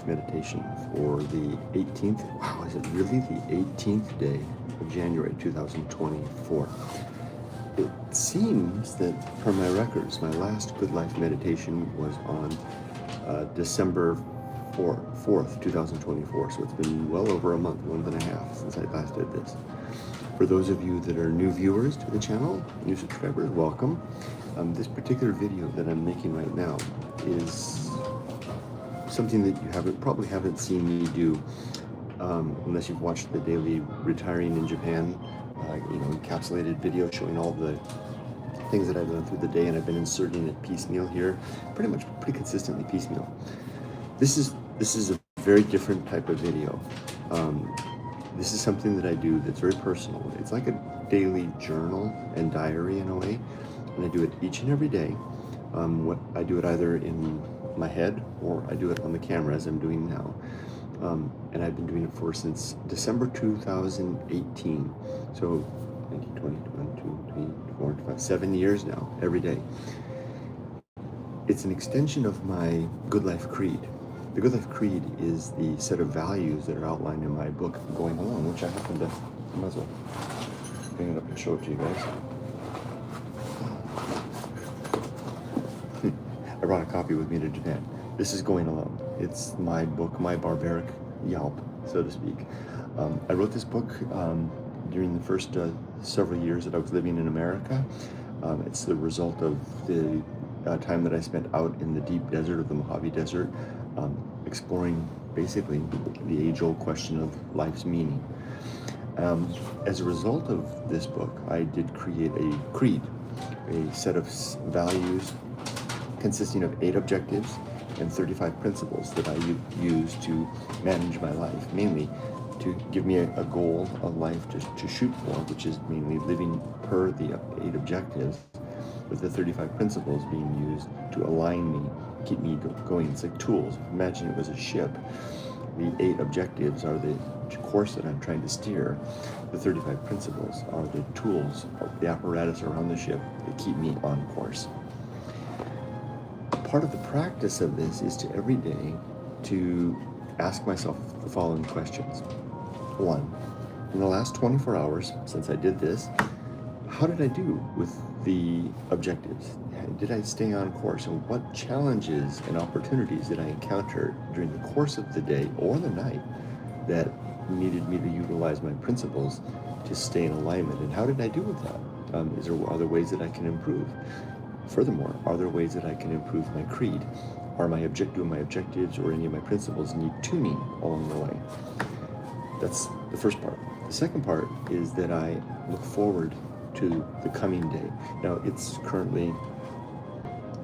life meditation for the 18th, wow, is it really the 18th day of January 2024? It seems that, per my records, my last good life meditation was on December 4th, 2024, so it's been well over a month and a half since I last did this. For those of you that are new viewers to the channel, new subscribers, welcome. This particular video that I'm making right now is something that you probably haven't seen me do unless you've watched the daily Retiring in Japan, encapsulated video showing all the things that I've done through the day, and I've been inserting it piecemeal here, pretty consistently piecemeal. This is a very different type of video. This is something that I do that's very personal. It's like a daily journal and diary in a way, and I do it each and every day. I do it either in my head or I do it on the camera as I'm doing now. And I've been doing it since December 2018. So 19, 20, 21, 2, 3, 4, 5, 7 years now, every day. It's an extension of my Good Life Creed. The Good Life Creed is the set of values that are outlined in my book, Going Alone, which I might as well bring it up and show it to you guys. I brought a copy with me to Japan. This is Going Alone. It's my book, my barbaric yelp, so to speak. I wrote this book during the first several years that I was living in America. It's the result of the time that I spent out in the deep desert of the Mojave Desert, exploring basically the age-old question of life's meaning. As a result of this book, I did create a creed, a set of values consisting of 8 objectives and 35 principles that I use to manage my life, mainly to give me a goal of life to shoot for, which is mainly living per the 8 objectives, with the 35 principles being used to align me, keep me going. It's like tools. Imagine it was a ship. The 8 objectives are the course that I'm trying to steer. The 35 principles are the tools, the apparatus around the ship that keep me on course. Part of the practice of this is to every day to ask myself the following questions. 1, in the last 24 hours since I did this, how did I do with the objectives? Did I stay on course? And what challenges and opportunities did I encounter during the course of the day or the night that needed me to utilize my principles to stay in alignment? And how did I do with that? Are there ways that I can improve? Furthermore, are there ways that I can improve my creed? Do my objectives or any of my principles need tuning along the way? That's the first part. The second part is that I look forward to the coming day. Now, it's currently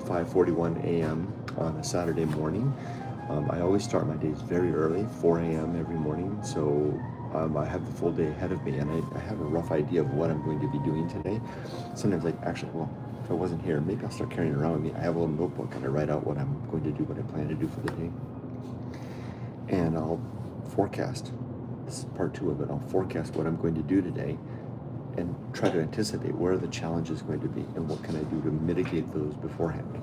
5:41 a.m. on a Saturday morning. I always start my days very early, 4 a.m. every morning, so I have the full day ahead of me, and I have a rough idea of what I'm going to be doing today. Sometimes if I wasn't here, maybe I'll start carrying it around with me. I have a little notebook and I write out what I'm going to do, what I plan to do for the day. And I'll forecast. This is part 2 of it. I'll forecast what I'm going to do today and try to anticipate where the challenge is going to be and what can I do to mitigate those beforehand.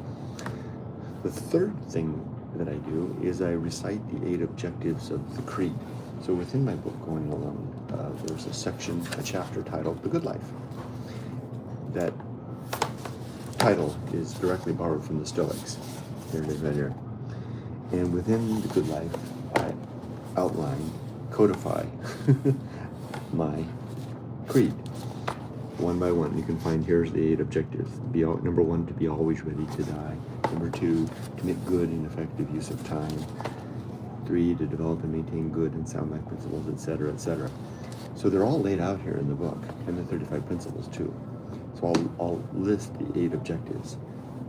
The third thing that I do is I recite the 8 objectives of the creed. So within my book, Going Alone, there's a chapter titled The Good Life. That title is directly borrowed from the Stoics. Here it is right here. And within the Good Life, I codify my creed. One by one, you can find here's the 8 objectives. Number 1, to be always ready to die. Number 2, to make good and effective use of time. 3, to develop and maintain good and sound life principles, etc., etc. So they're all laid out here in the book, and the 35 principles too. So I'll list the 8 objectives,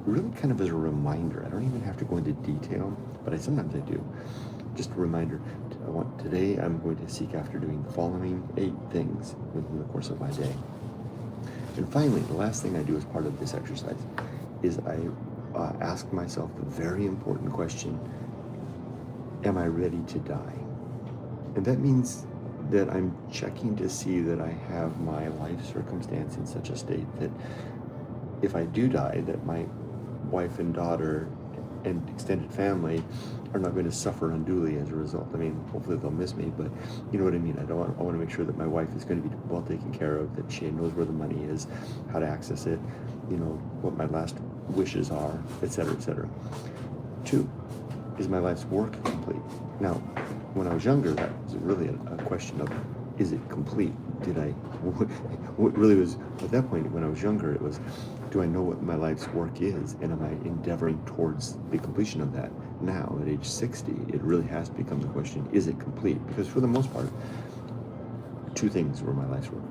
really kind of as a reminder. I don't even have to go into detail, but sometimes I do. Just a reminder, today I'm going to seek after doing the following 8 things within the course of my day. And finally, the last thing I do as part of this exercise is I ask myself the very important question, am I ready to die? And that means that I'm checking to see that I have my life circumstance in such a state that if I do die, that my wife and daughter and extended family are not going to suffer unduly as a result. I mean, hopefully they'll miss me, but you know what I mean. I want to make sure that my wife is going to be well taken care of, that she knows where the money is, how to access it, you know, what my last wishes are, etc., etc. 2, is my life's work complete? Now, when I was younger, that was really a question of, is it complete? What really was, at that point when I was younger, it was, do I know what my life's work is, and am I endeavoring towards the completion of that? Now, at age 60, it really has become the question, is it complete? Because for the most part, 2 things were my life's work.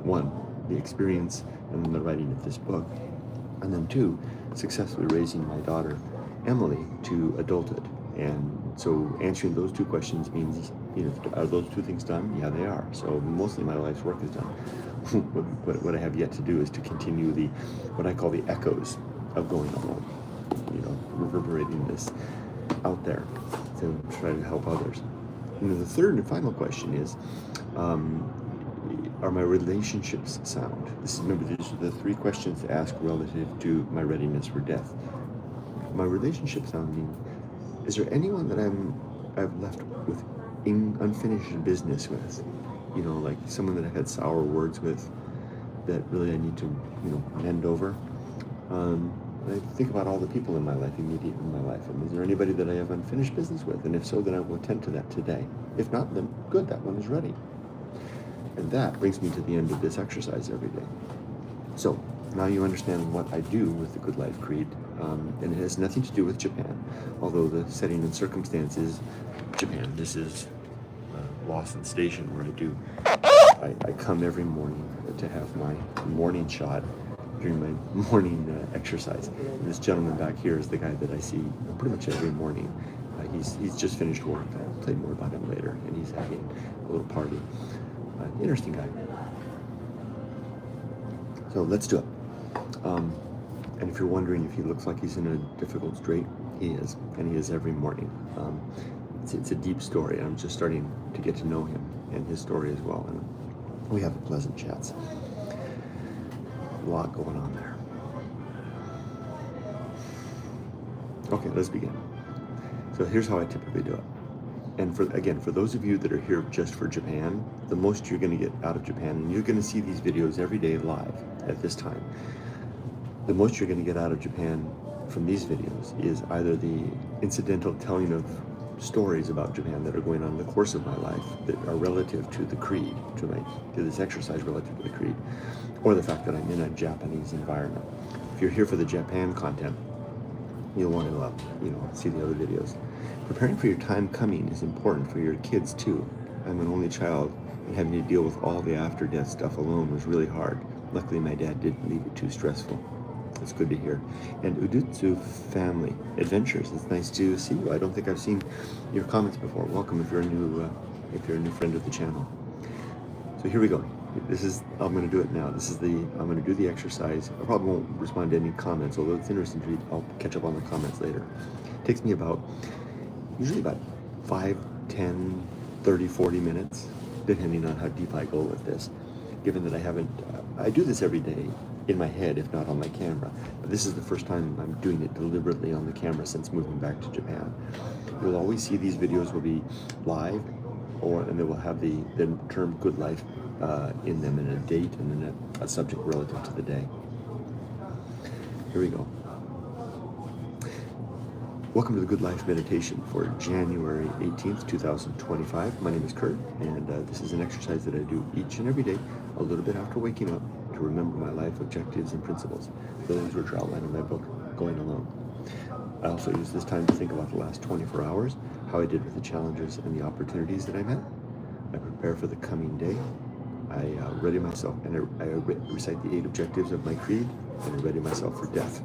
1, the experience and the writing of this book. And then 2, successfully raising my daughter, Emily, to adulthood. And so answering those 2 questions means, you know, are those 2 things done? Yeah, they are. So mostly my life's work is done. What I have yet to do is to continue what I call the echoes of going alone, you know, reverberating this out there to try to help others. And the third and final question is, are my relationships sound? Remember, these are the 3 questions to ask relative to my readiness for death. My relationship sounding, is there anyone that I've left with unfinished business with? You know, like someone that I've had sour words with that really I need to, you know, mend over. I think about all the people in my life, immediate in my life, and is there anybody that I have unfinished business with? And if so, then I will attend to that today. If not, then good, that one is ready. And that brings me to the end of this exercise every day. So now you understand what I do with the Good Life Creed, and it has nothing to do with Japan, although the setting and circumstance is Japan. This is Lawson Station, where I come every morning to have my morning shot during my morning exercise. And this gentleman back here is the guy that I see pretty much every morning. He's just finished work. I'll tell you more about him later, and he's having a little party. Interesting guy. So let's do it. And if you're wondering if he looks like he's in a difficult strait, he is, and he is every morning. It's a deep story. I'm just starting to get to know him and his story as well, and we have pleasant chats. A lot going on there. Okay, let's begin. So here's how I typically do it. And for those of you that are here just for Japan, the most you're going to get out of Japan, and you're going to see these videos every day live at this time, the most you're going to get out of Japan from these videos is either the incidental telling of stories about Japan that are going on in the course of my life that are relative to the creed, to this exercise relative to the creed, or the fact that I'm in a Japanese environment. If you're here for the Japan content, you'll want to see the other videos. Preparing for your time coming is important for your kids too. I'm an only child, and having to deal with all the after-death stuff alone was really hard. Luckily, my dad didn't leave it too stressful. It's good to hear. And Udutsu Family Adventures, it's nice to see you. I don't think I've seen your comments before. Welcome if you're a new friend of the channel. So here we go. I'm going to do it now. I'm going to do the exercise. I probably won't respond to any comments, although it's interesting to read. I'll catch up on the comments later. It takes me usually about 5, 10, 30, 40 minutes, depending on how deep I go with this. Given that I do this every day in my head, if not on my camera. But this is the first time I'm doing it deliberately on the camera since moving back to Japan. You'll always see these videos will be live, and they will have the term Good Life in them, and a date, and then a subject relative to the day. Here we go. Welcome to the Good Life Meditation for January 18th, 2025. My name is Kurt, and this is an exercise that I do each and every day, a little bit after waking up, to remember my life objectives and principles, those which are outlined in my book, Going Alone. I also use this time to think about the last 24 hours, how I did with the challenges and the opportunities that I met. I prepare for the coming day. I ready myself, and I recite the 8 objectives of my creed, and I ready myself for death.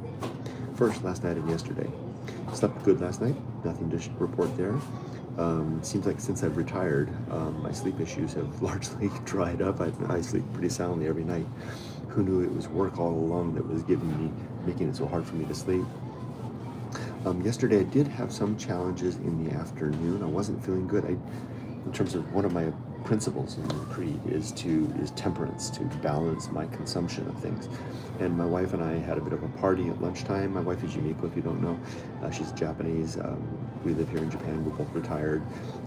First, last night and yesterday. Slept good last night, nothing to report there. Seems like since I've retired, my sleep issues have largely dried up. I sleep pretty soundly every night. Who knew it was work all along that was making it so hard for me to sleep? Yesterday I did have some challenges in the afternoon. I wasn't feeling good. In terms of one of my principles in the creed is temperance, to balance my consumption of things. And my wife and I had a bit of a party at lunchtime. My wife is Yumiko, if you don't know. She's Japanese. We live here in Japan. We're both retired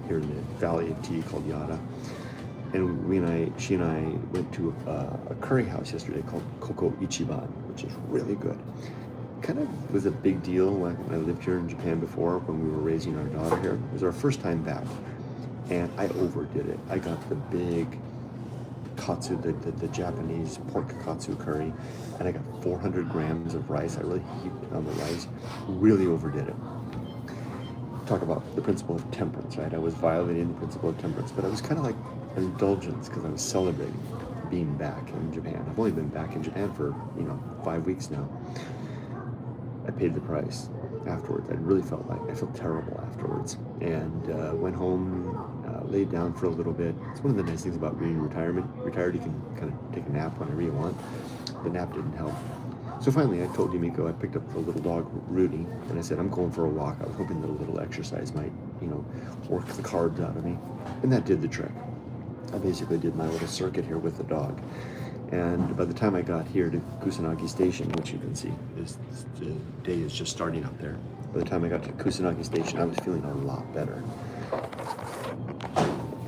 here in the Valley of Tea called Yada. And she and I went to a curry house yesterday called Koko Ichiban, which is really good. Kind of was a big deal when I lived here in Japan before, when we were raising our daughter here. It was our first time back, and I overdid it. I got the big katsu, the Japanese pork katsu curry, and I got 400 grams of rice. I really heaped on the rice, really overdid it. Talk about the principle of temperance, right? I was violating the principle of temperance, but I was kind of like an indulgence because I was celebrating being back in Japan. I've only been back in Japan for 5 weeks now. I paid the price afterwards. I felt terrible afterwards, and went home, laid down for a little bit. It's one of the nice things about being retired. You can kind of take a nap whenever you want. The nap didn't help. So finally, I told Yumiko, I picked up the little dog, Rudy, and I said, I'm going for a walk. I was hoping that a little exercise might, work the carbs out of me. And that did the trick. I basically did my little circuit here with the dog. And by the time I got here to Kusanagi Station, which you can see, the day is just starting up there. By the time I got to Kusanagi Station, I was feeling a lot better.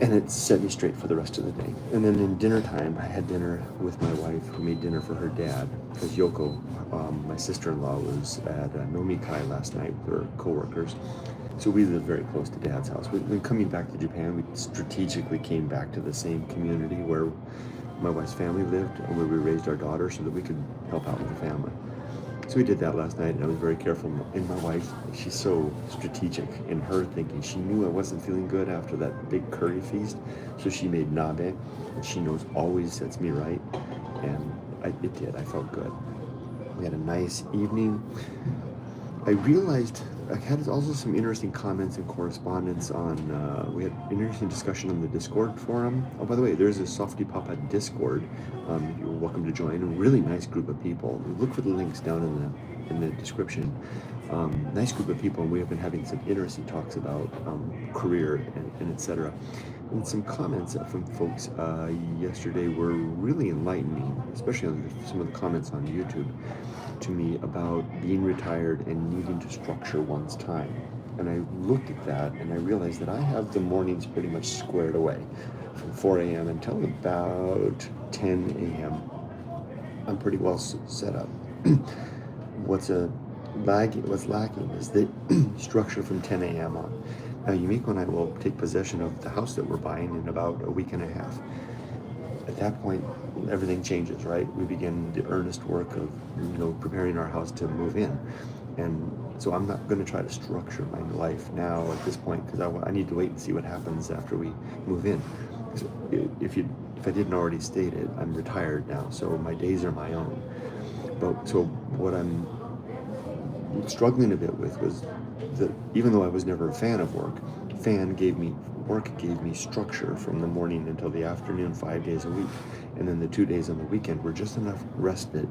And it set me straight for the rest of the day. And then in dinner time, I had dinner with my wife, who made dinner for her dad, because Yoko, my sister-in-law, was at Nomikai last night with her coworkers. So we live very close to Dad's house. When coming back to Japan, we strategically came back to the same community where my wife's family lived and where we raised our daughter so that we could help out with the family. So we did that last night, and I was very careful. And my wife, she's so strategic in her thinking. She knew I wasn't feeling good after that big curry feast, so she made nabe, and she knows always sets me right, and it did. I felt good. We had a nice evening. I realized I had also some interesting comments and correspondence on, we had an interesting discussion on the Discord forum. Oh, by the way, there's a softypapa Discord. You're welcome to join. A really nice group of people. Look for the links down in the description. Nice group of people, and we have been having some interesting talks about career and etc. And some comments from folks yesterday were really enlightening, especially on some of the comments on YouTube, to me about being retired and needing to structure one's time. And I looked at that and I realized that I have the mornings pretty much squared away from 4 a.m. until about 10 a.m. I'm pretty well set up. What's lacking is the structure from 10 a.m. on. Now, Yumiko and I will take possession of the house that we're buying in about a week and a half. At that point, everything changes, right? We begin the earnest work of, preparing our house to move in. And so I'm not going to try to structure my life now at this point, because I need to wait and see what happens after we move in. So if I didn't already state it, I'm retired now, so my days are my own. But so what I'm struggling a bit with was that even though I was never a fan of work gave me structure from the morning until the afternoon, 5 days a week. And then the 2 days on the weekend were just enough respite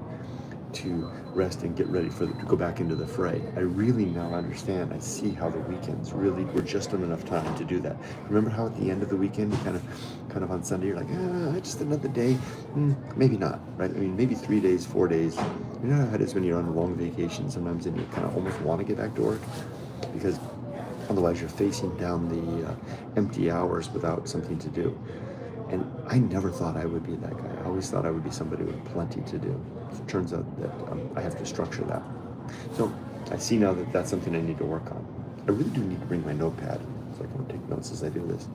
to rest and get ready to go back into the fray. I really now understand. I see how the weekends really were just enough time to do that. Remember how at the end of the weekend, you kind of on Sunday, you're like, just another day? Maybe not, right? I mean, maybe 3 days, 4 days. You know how it is when you're on a long vacation sometimes and you kind of almost want to get back to work? Because otherwise you're facing down the empty hours without something to do. And I never thought I would be that guy. I always thought I would be somebody with plenty to do. So it turns out that I have to structure that. So I see now that that's something I need to work on. I really do need to bring my notepad so I can take notes as I do this.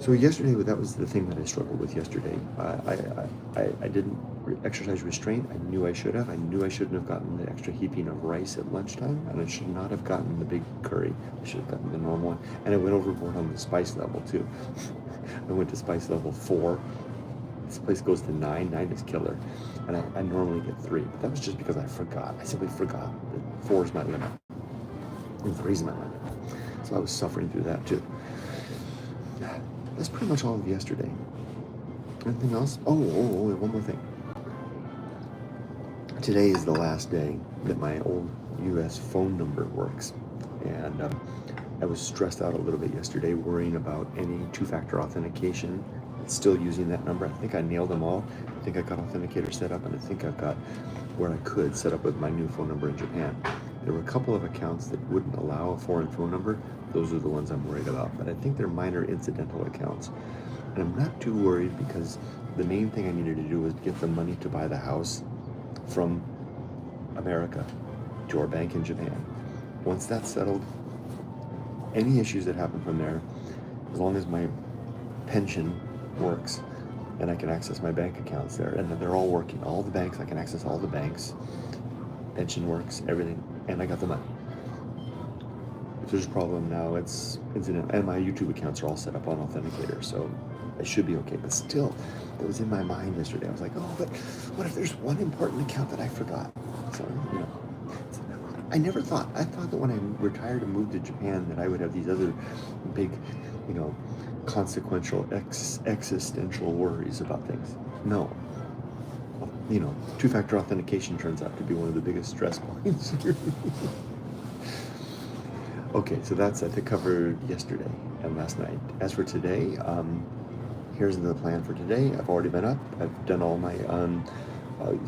So yesterday, that was the thing that I struggled with yesterday. I didn't exercise restraint. I knew I should have. I knew I shouldn't have gotten the extra heaping of rice at lunchtime, and I should not have gotten the big curry. I should have gotten the normal one. And I went overboard on the spice level too. I went to spice level 4. This place goes to 9. 9 is killer. And I normally get 3. But that was just because I forgot. I simply forgot that 4 is my limit. And 3 is my limit. So I was suffering through that too. That's pretty much all of yesterday. Anything else? Oh, one more thing. Today is the last day that my old U.S. phone number works. And I was stressed out a little bit yesterday worrying about any two-factor authentication. It's still using that number. I think I nailed them all. I think I got Authenticator set up, and I think I've got where I could set up with my new phone number in Japan. There were a couple of accounts that wouldn't allow a foreign phone number. Those are the ones I'm worried about, but I think they're minor incidental accounts. And I'm not too worried because the main thing I needed to do was get the money to buy the house from America to our bank in Japan. Once that's settled, any issues that happen from there, as long as my pension works and I can access my bank accounts there, and they're all working, all the banks, I can access all the banks, pension works, everything, and I got the money. If there's a problem now, it's incident, and my YouTube accounts are all set up on Authenticator, so I should be okay. But still, it was in my mind yesterday. I was like, oh, but what if there's one important account that I forgot? So, I never thought. I thought that when I retired and moved to Japan that I would have these other big, consequential, existential worries about things. No. Two-factor authentication turns out to be one of the biggest stress points. Okay, so that's I think covered yesterday and last night. As for today, here's the plan for today. I've already been up. I've done all my,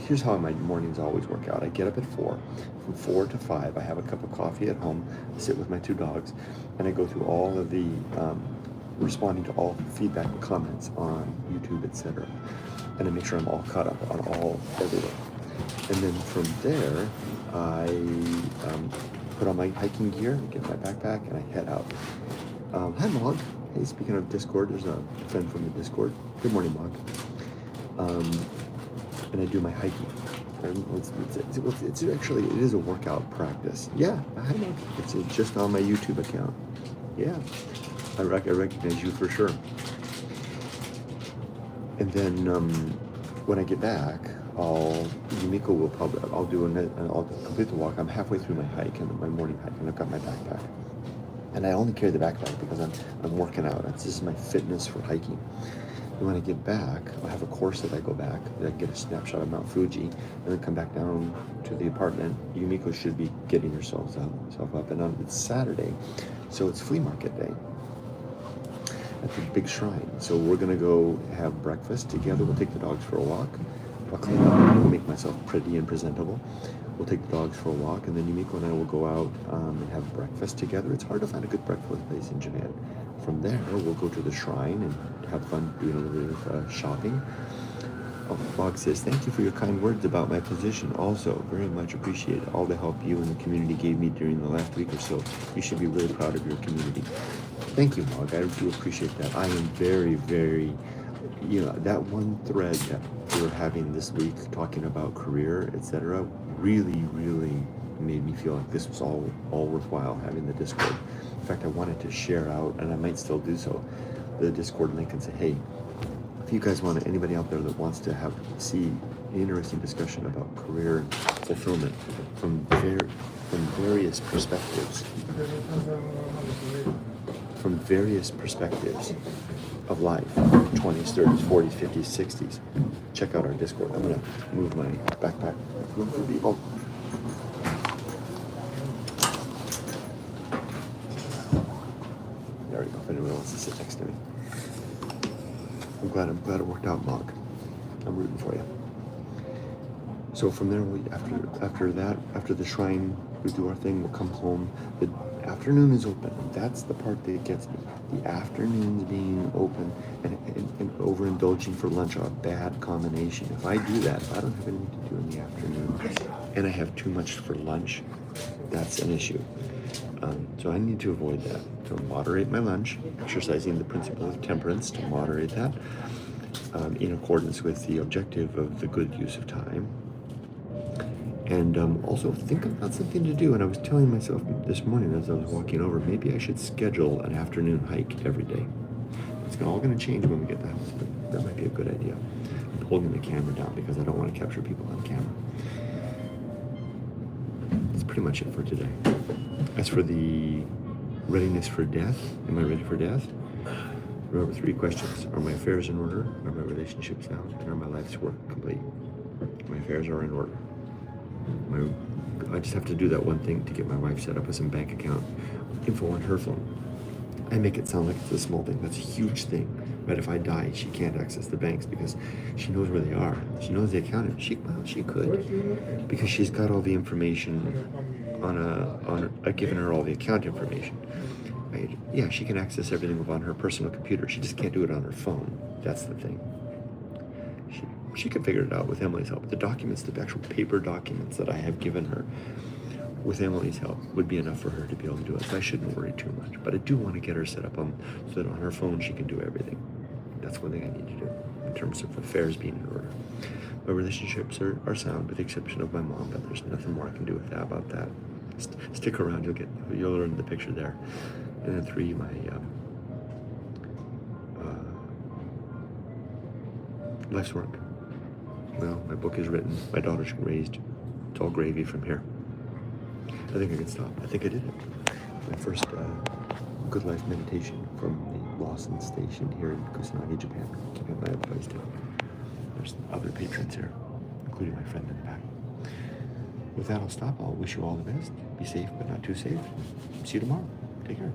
here's how my mornings always work out. I get up at 4. From 4 to 5, I have a cup of coffee at home, sit with my 2 dogs, and I go through all of the, responding to all feedback and comments on YouTube, etc. And I make sure I'm all caught up on everything. And then from there, I put on my hiking gear, get my backpack, and I head out. Hi, Mog. Hey, speaking of Discord, there's a friend from the Discord. Good morning, Mog. And I do my hiking. It's actually, it is a workout practice. Yeah, hi, Mog. It's just on my YouTube account. Yeah, I recognize you for sure. And then when I get back, Yumiko will probably, I'll complete the walk. I'm halfway through my hike, and my morning hike, and I've got my backpack. And I only carry the backpack because I'm working out. This is my fitness for hiking. And when I get back, I have a course that I go back, that I can get a snapshot of Mount Fuji, and then come back down to the apartment. Yumiko should be getting herself up. And it's Saturday, so it's flea market day at the big shrine. So we're gonna go have breakfast together. We'll take the dogs for a walk. I'll clean up and make myself pretty and presentable. We'll take the dogs for a walk, and then Yumiko and I will go out and have breakfast together. It's hard to find a good breakfast place in Japan. From there, we'll go to the shrine and have fun doing a little bit of shopping. Oh, Bog says, thank you for your kind words about my position. Also, very much appreciate all the help you and the community gave me during the last week or so. You should be really proud of your community. Thank you, Mog. I do appreciate that. I am very, very, that one thread that we're having this week talking about career, etc., really, really made me feel like this was all worthwhile having the Discord. In fact, I wanted to share out, and I might still do so, the Discord link and say, hey, if you guys want anybody out there that wants to see an interesting discussion about career and fulfillment from various perspectives, of life, 20s, 30s, 40s, 50s, 60s, check out our Discord. I'm gonna move my backpack. Oh. There we go, if anyone wants to sit next to me. I'm glad it worked out, Mog. I'm rooting for you. So from there, after the shrine, we do our thing, we'll come home. The afternoon is open. That's the part that gets me. The afternoons being open and overindulging for lunch are a bad combination. If I do that, if I don't have anything to do in the afternoon, and I have too much for lunch, that's an issue. So I need to avoid that. To moderate my lunch, exercising the principle of temperance to moderate that, in accordance with the objective of the good use of time. And also think about something to do. And I was telling myself this morning as I was walking over, maybe I should schedule an afternoon hike every day. It's all going to change when we get the house, but that might be a good idea. I'm holding the camera down because I don't want to capture people on camera. That's pretty much it for today. As for the readiness for death, am I ready for death? Remember 3 questions. Are my affairs in order? Are my relationships sound? And are my life's work complete? My affairs are in order. I just have to do that one thing to get my wife set up with some bank account info on her phone. I make it sound like it's a small thing. That's a huge thing. But if I die, she can't access the banks because she knows where they are. She knows the accountant. She could, because she's got all the information I've given her all the account information. Right? Yeah, she can access everything on her personal computer. She just can't do it on her phone. That's the thing. She can figure it out with Emily's help. The documents, the actual paper documents that I have given her, with Emily's help, would be enough for her to be able to do it. So I shouldn't worry too much. But I do want to get her set up so that on her phone she can do everything. That's one thing I need to do in terms of affairs being in order. My relationships are sound, with the exception of my mom, but there's nothing more I can do about that. Stick around, you'll learn the picture there. And then 3, my life's work. Well, my book is written, my daughter's raised. It's all gravy from here. I think I can stop. I think I did it. My first good life meditation from the Lawson Station here in Kusanagi, Japan. At my other place too. There's other patrons here, including my friend in the back. With that, I'll stop. I'll wish you all the best. Be safe, but not too safe. See you tomorrow. Take care.